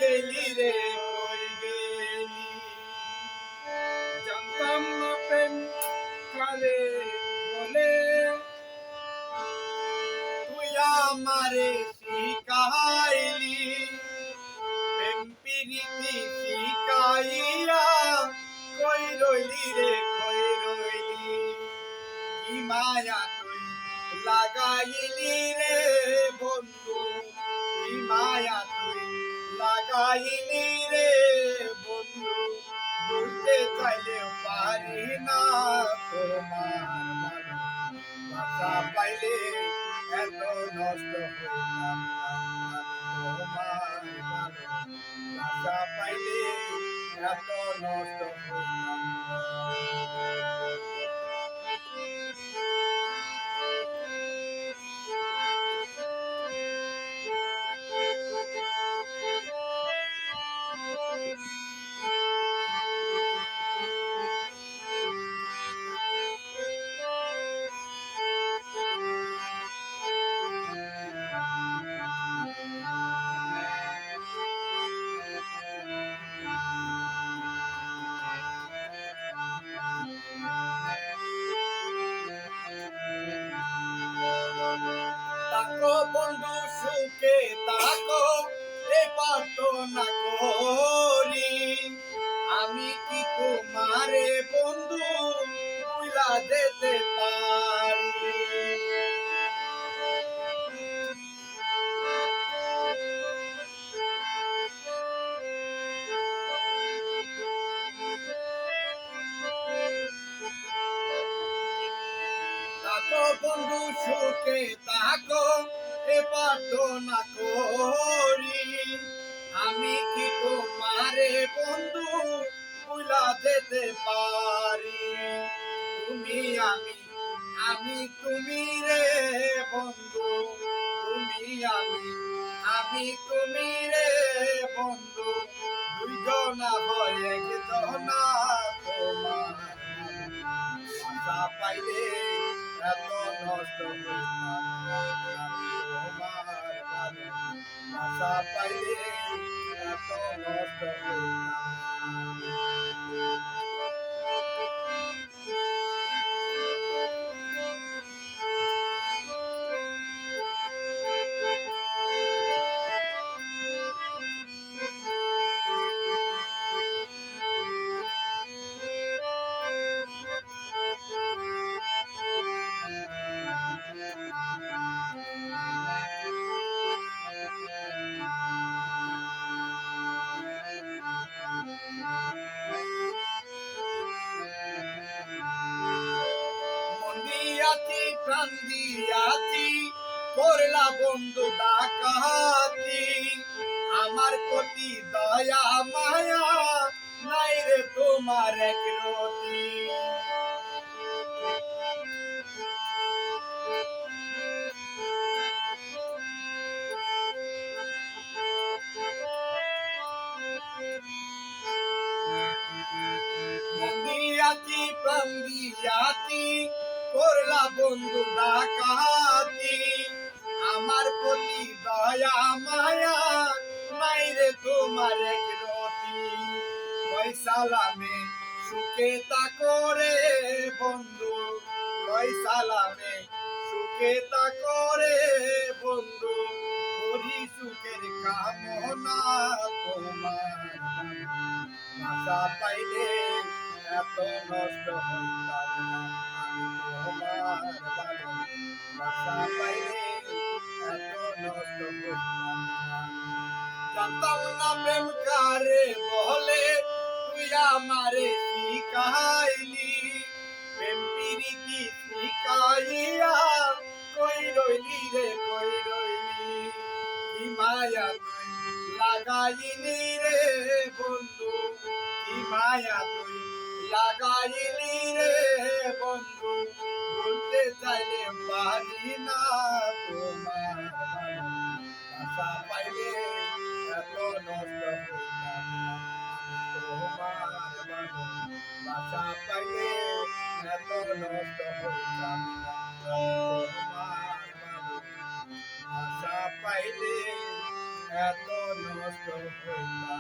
গেলি রে কই গেলি জানতাম না প্রেম কারে বলে তুই আমারে শিখাইলি প্রেম প্রীতি শিখাইয়া কই রইলি রে কই রইলি কি মায়া তুই লাগাইলি রে বন্ধু কি মায়া তুই লাগাইলি রে বন্ধু বুঝতে চাইলেও পারি না তোমার ভাষা পাইলে এত নষ্ট হইতাম তোমার ভাষা পাইলে এত নষ্ট হইতাম তাকো বন্ধু সুখে তাকো এ প্রার্থনা করি আমি কি তোমারে বন্ধু ভুলা যেতে পারি তাকো বন্ধু সুখে তাকো এ প্রার্থনা করি আমি কি তোমারে বন্ধু ভুলা যেতে পারি তুমি আমি তুমি রে বন্ধু তুমি আমি তুমি রে বন্ধু দুইজনা হয় একজনা তোমার ভাষা পাইলে এত নষ্ট হইতাম তোমার ভাষা পাইলে এত নষ্ট দিয়াছি প্রাণ দিয়াছি করলা বন্ধু ডাকাতি আমার প্রতি দয়া মায়া নাই রে তোমার এক রতি দিয়াছি প্রাণ দিয়াছি করলা বন্ধু ডাকাতি আমার প্রতি দয়া মায়া নাই রে তোমার এক রতি ওই সালামে সুখে তাকো রে বন্ধু ওই সালামে সুখে তাকো রে বন্ধু করি সুখের কামনা তোমার ভাষা পাইলে এত নষ্ট হইতাম তোমার ভাষা পাইলে এত নষ্ট হইতাম জানতাম না প্রেম কারে বলে তুই আমারে শিখাইলি প্রেম প্রীতি শিখাইয়া কই রইলি রে কই রইলি কি মায়া তুই লাগাইলি রে বন্ধু কি মায়া তুই লাগাইলি রে বন্ধু বলতে চাইলে পারি না তোমার ভাষা পাইলে এত নষ্ট হইতাম তোমার ভাষা পাইলে এত নষ্ট হইতাম তোমার ভাষা পাইলে এত নষ্ট হইতাম না।